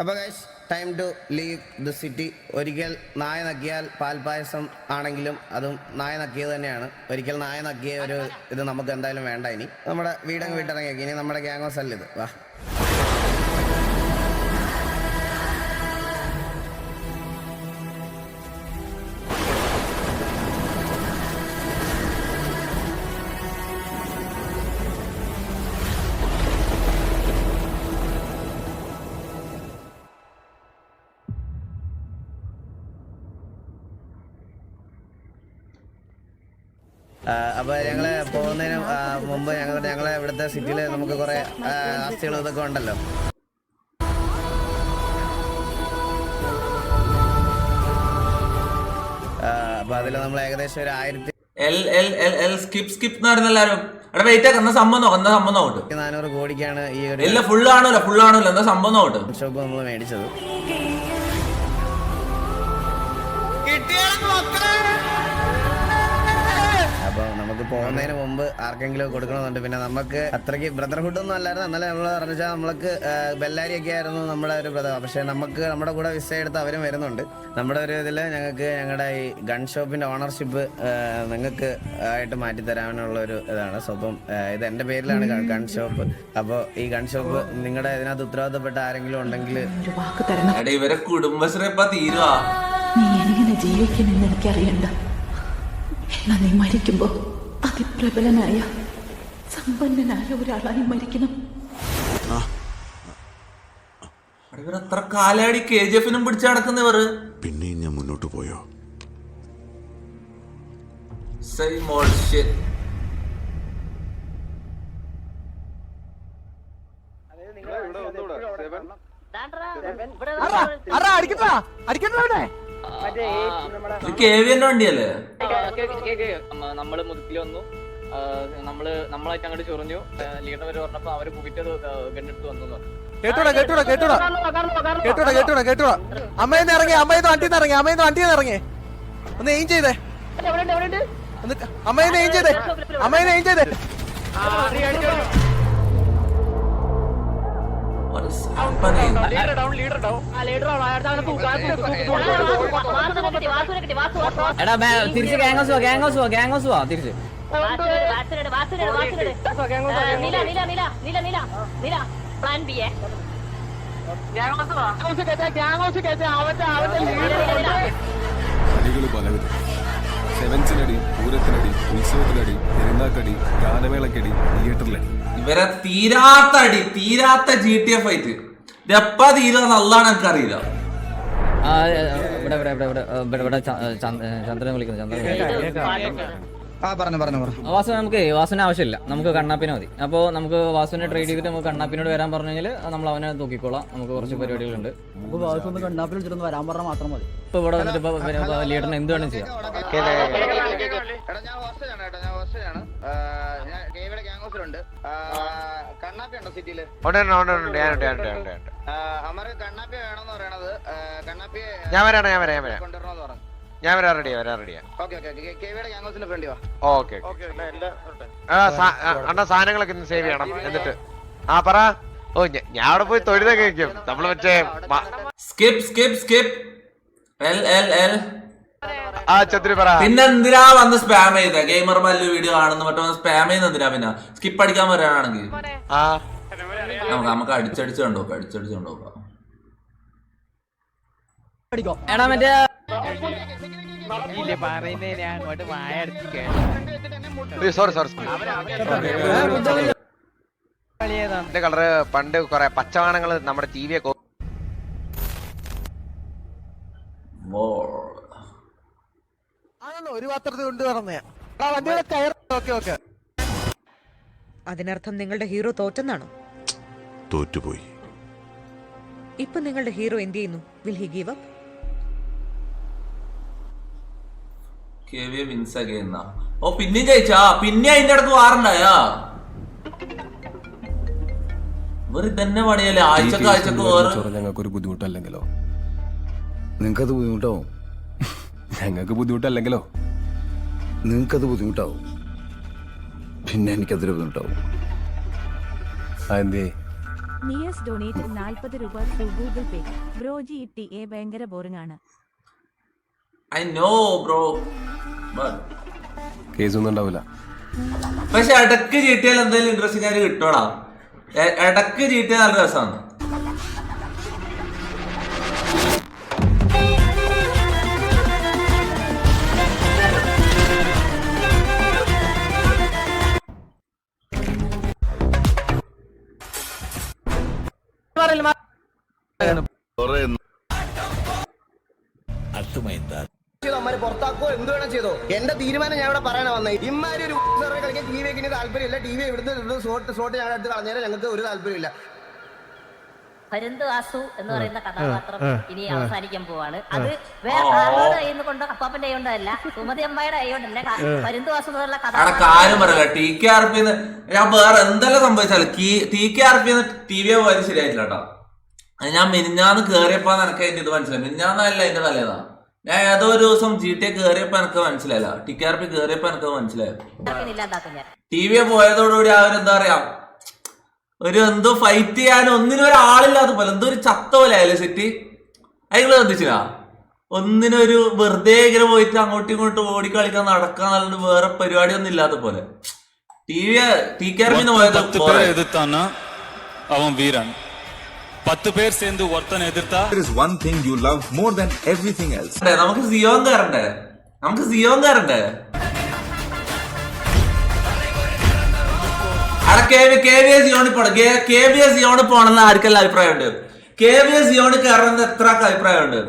അപ്പോൾ guys time to leave the city. ഒരിക്കൽ നായ നക്കിയാൽ പാൽപ്പായസം ആണെങ്കിലും അതും നായ നക്കിയത് തന്നെയാണ്. ഒരിക്കൽ നായ നക്കിയ ഒരു ഇത് നമുക്ക് എന്തായാലും വേണ്ട. ഇനി നമ്മുടെ വീടങ്ങ് വിട്ടിറങ്ങിയേക്ക്. ഇനി നമ്മുടെ ഗ്യാങ് അല്ല ഇത്. വാ. അപ്പോൾ ഞങ്ങൾ പോകുന്നതിന് മുമ്പ് ഞങ്ങളെ ഇവിടുത്തെ സിറ്റിയിൽ നമുക്ക് കുറേ ആസ്തികളും ഇതൊക്കെ ഉണ്ടല്ലോ. അപ്പോൾ അതിൽ നമ്മൾ ഏകദേശം ഒരു 1400 കോടിക്കാണ് ഈ ഒരു ഷോപ്പ് നമ്മൾ മേടിച്ചത്. അപ്പോൾ നമുക്ക് പോകുന്നതിന് മുമ്പ് ആർക്കെങ്കിലും കൊടുക്കണമെന്നുണ്ട്. പിന്നെ നമുക്ക് അത്രയ്ക്ക് ബ്രദർഹുഡ് ഒന്നും അല്ലായിരുന്നു. എന്നാലും നമ്മൾ പറഞ്ഞാൽ നമ്മൾക്ക് ബെല്ലാരിയൊക്കെ ആയിരുന്നു നമ്മുടെ ഒരു ബ്രദർ. പക്ഷേ നമുക്ക് നമ്മുടെ കൂടെ വിസ എടുത്ത് അവരും വരുന്നുണ്ട്. നമ്മുടെ ഒരു ഇതിൽ ഞങ്ങൾക്ക് ഞങ്ങളുടെ ഈ ഗൺ ഷോപ്പിൻ്റെ ഓണർഷിപ്പ് നിങ്ങൾക്ക് ആയിട്ട് മാറ്റിത്തരാനുള്ള ഒരു ഇതാണ്. സോ അപ്പം ഇത് എൻ്റെ പേരിലാണ് ഗൺ ഷോപ്പ്. അപ്പോൾ ഈ ഗൺ ഷോപ്പ് നിങ്ങളുടെ ഇതിനകത്ത് ഉത്തരവാദിത്തപ്പെട്ട ആരെങ്കിലും ഉണ്ടെങ്കിൽ ഇവരെ കുടുംബശ്രീ തീരുവാ. നീ എങ്ങനെ ജീവിക്കുമെന്ന് എനിക്കറിയണ്ട. എന്നാ നീ മരിക്കുമ്പോ അതിപ്രബലനായ സമ്പന്നനായ ഒരാളായി മരിക്കണം. ഇവരത്ര കാലാടി KGF-നും പിടിച്ചു നടക്കുന്നവർ. പിന്നെയും ഞാൻ മുന്നോട്ട് പോയോ? വണ്ടിയല്ലേ? നമ്മള് മുതുക്കിൽ വന്നു. നമ്മളായിട്ട് അങ്ങോട്ട് ചൊറിഞ്ഞു. ലീഡർ വരെ പറഞ്ഞപ്പോ അവര് പോയിട്ട് ഗണ്ണെടുത്ത് വന്നു. കേട്ടോടാ. അമ്മയെന്ന് ഇറങ്ങി, അമ്മയെന്ന് ഇറങ്ങി. ഒന്ന് എയിം ചെയ്തേ. അമ്മയെന്ന് എയിം ചെയ്തേ. എടാ തിരിച്ച് ഗ്യാങ് ഹൗസ് വാ തിരിച്ച്. അടികള് പലവിധം. സെവൻസിനടി, പൂരത്തിനടി, ഉത്സവത്തിനടി, പെരുന്നാക്കടി, ഗാനമേളക്കടി, തിയേറ്ററിലടി. ഇവരെ തീരാത്ത GTF ആയിട്ട് ഇതെപ്പാ തീരാന്ന് അല്ലാണ്ട് എനിക്കറിയില്ല. ചന്ദ്രനെ വിളിക്കുന്നു. വാസു നമുക്ക് വാസുവിന് ആവശ്യമില്ല. നമുക്ക് കണ്ണാപ്പിനെ മതി. അപ്പോൾ നമുക്ക് വാസുവിനെ ട്രേഡ് ചെയ്തിട്ട് നമുക്ക് കണ്ണാപ്പിനോട് വരാൻ പറഞ്ഞു കഴിഞ്ഞാൽ നമ്മൾ അവനെ നോക്കിക്കോളാം. നമുക്ക് കുറച്ച് പരിപാടികളുണ്ട്. കണ്ണാപ്പിനോട് വരാൻ പറഞ്ഞാൽ മാത്രം മതി. ഇപ്പൊ ഇവിടെ വന്നിട്ട് ഇപ്പൊ ലീഡറിന് എന്ത് വേണം ചെയ്യാം. ഞാൻ വരാം റെഡിയാ. ഓക്കെ അണ്ണാ സാധനങ്ങളൊക്കെ ഇന്ന് സേവ് ചെയ്യണം. എന്നിട്ട് പറ. ഓ ഞാൻ അവിടെ പോയി തൊഴുതൊക്കെ കഴിക്കും. നമ്മള് മറ്റേ ചന്ദ്രി പറ. പിന്നെ എന്തിനാ വന്ന് സ്പാം ചെയ്ത ഗെയിമർ മല്ലു വീഡിയോ കാണുന്ന മറ്റോ സ്പാം ചെയ്യുന്ന എന്തിനാ? പിന്നെ സ്കിപ്പ് അടിക്കാൻ വരാനാണെങ്കിൽ നമുക്ക് അടിച്ചടിച്ച് കണ്ടോക്കാം. എടാ മറ്റേ കളറ് പണ്ട് കൊറേ പച്ചവാണങ്ങള് നമ്മുടെ TV ഒരു പാത്രത്തിൽ കൊണ്ട് പറഞ്ഞ. അതിനർത്ഥം നിങ്ങളുടെ ഹീറോ തോറ്റെന്നാണോ? തോറ്റുപോയി. ഇപ്പൊ നിങ്ങളുടെ ഹീറോ എന്ത് ചെയ്യുന്നു? Will he give up? പിന്നെയും ജയിച്ചാ? പിന്നെ അതിന്റെ അടുത്ത് വാറുണ്ടായാ? തന്നെ പണിയല്ലേ ആഴ്ചക്ക് ഞങ്ങൾക്കൊരു ബുദ്ധിമുട്ടല്ലെങ്കിലോ? നിങ്ങൾക്കത് ബുദ്ധിമുട്ടാവും. ഞങ്ങൾക്ക് ബുദ്ധിമുട്ടല്ലെങ്കിലോ? നിങ്ങൾക്കത് ബുദ്ധിമുട്ടാവും. പിന്നെ എനിക്കതൊരു ബുദ്ധിമുട്ടാവും. അതെന്തേ? നിയസ് ഡൊണേറ്റ് 40 രൂപ ത്രൂ ഗൂഗിൾ പേ. ബ്രോജി ഇട്ടി എ ഭയങ്കര ബോറിംഗ് ആണ്. I know bro. കേസൊന്നും ഉണ്ടാവില്ല. പക്ഷെ ഇടക്ക് ചീട്ടിയാൽ എന്തെങ്കിലും ഇൻട്രസ്റ്റിംഗ് ആയിട്ട് കിട്ടോടാ. ഇടക്ക് ചീട്ടിയാൽ നല്ല രസമാണ്. പുറത്താക്കോ എന്ത് വേണം ചെയ്തോ. എന്റെ തീരുമാനം ഞാൻ ഇവിടെ പറയാനാ വന്നത്. ഇമ്മാരി ഒരു കളിക്കാൻ ടി വിക്ക് താല്പര്യമില്ല. ടി വി ഇവിടുന്ന് സ്ലോട്ട് ഞങ്ങളുടെ അടുത്ത് കളഞ്ഞാൽ ഞങ്ങൾക്ക് ഒരു താല്പര്യമില്ല. പരുന്തുവാസു എന്ന് പറയുന്ന കഥാപാത്രം ഇനി അവസാനിക്കാൻ പോവാണ്. അത് വേറെ ആളുടെ കയ്യിൽ കൊണ്ട് അപ്പാപ്പന്റെ കൈ കൊണ്ടല്ല, സുമതി അമ്മയുടെ കൈ കൊണ്ടല്ല. പരുന്തുവാസു എന്നുള്ള കാര്യം പറയാ TKRP ഞാൻ വേറെ എന്തെല്ലാം സംഭവിച്ചാലും TKRP TV പോയത് ശരിയായിട്ടില്ല കേട്ടോ. ഞാൻ മിനിഞ്ഞാന്ന് കേറിയപ്പോ എനിക്ക് അതിന്റെ ഇത് മനസ്സിലായി. മിനിഞ്ഞാന്നല്ല അതിന്റെ തലേതാ. ഞാൻ ഏതോ ഒരു ദിവസം GTA കേറിയപ്പോ എനിക്ക് മനസ്സിലായില്ല. TKRP കേറിയപ്പോ എനിക്ക് മനസ്സിലായി. TV പോയതോടുകൂടി അവരെന്താ പറയാ ഒരു എന്തോ ഫൈറ്റ് ചെയ്യാൻ ഒന്നിനും ഒരാളില്ലാത്ത പോലെ എന്തോ ഒരു ചത്ത പോലെ ആയാലും സെറ്റ്. അതിങ്ങൾ ശ്രദ്ധിച്ചില്ല. ഒന്നിനൊരു വെറുതെ ഇങ്ങനെ പോയിട്ട് അങ്ങോട്ടും ഇങ്ങോട്ടും ഓടിക്കളിക്കാൻ നടക്കാൻ വേറെ പരിപാടി ഒന്നും ഇല്ലാത്ത പോലെ. TKRP പോയത് അവൻ വീരൻ 10 പേർ சேர்ந்து ஒருத்தனை எதிர்த்தா one thing you love more than everything else. നമുക്ക് സിയോൻ കയറണ്ടേ. അവിടെ KVS സിയോണിൽ പോണെന്ന് ആർക്കെല്ലാം അഭിപ്രായമുണ്ട്? KVS സിയോണിൽ കയറണമെന്ന് എത്ര അഭിപ്രായമുണ്ട്?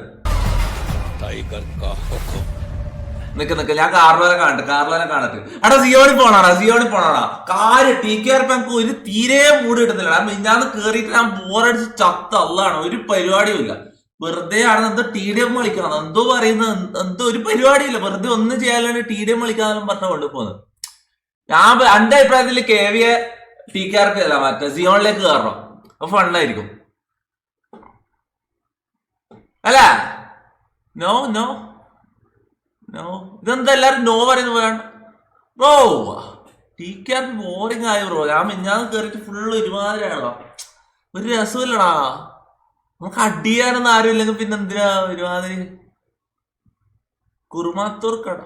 നിക്ക് ഞാൻ കാർലോനെ കാണട്ടെ. അവിടെ സിയോണിൽ പോണാടാ കാര്യം. TKRP നമുക്ക് ഒരു തീരെ മൂട് കിട്ടുന്നില്ല. മിഞ്ഞാന്ന് കേറിയിട്ട് ഞാൻ ബോറടിച്ച് ചത്ത അല്ലാണ്. ഒരു പരിപാടിയും ഇല്ല. വെറുതെ ആണ് എന്തോ TDM കളിക്കണം എന്തോ പറയുന്നത്. എന്തോ ഒരു പരിപാടിയില്ല. വെറുതെ ഒന്നും ചെയ്യാനാണ് TDM കളിക്കാനും പറഞ്ഞ കൊണ്ടുപോകുന്നത്. ഞാൻ എന്റെ അഭിപ്രായത്തിൽ TKRP അല്ല മറ്റേ സിയോണിലേക്ക് കയറണം. അപ്പൊ ഫണ്ടായിരിക്കും അല്ല. നോ ഇതെന്താ എല്ലാരും നോ പറയുന്നത് വേണ്ട ബ്രോ. TKRP ബോറിംഗ് ആയി ബ്രോ. ഞാൻ മിഞ്ഞാന്ന് കയറിയിട്ട് ഫുള്ള് ഒരുമാതിരിയാണല്ലോ. ഒരു രസമില്ലടാ. നമുക്ക് അടിയാനൊന്നും ആരും ഇല്ലെങ്കിൽ പിന്നെ എന്തിനാ ഒരുമാതിരി കുറുമാത്തൂർക്കട.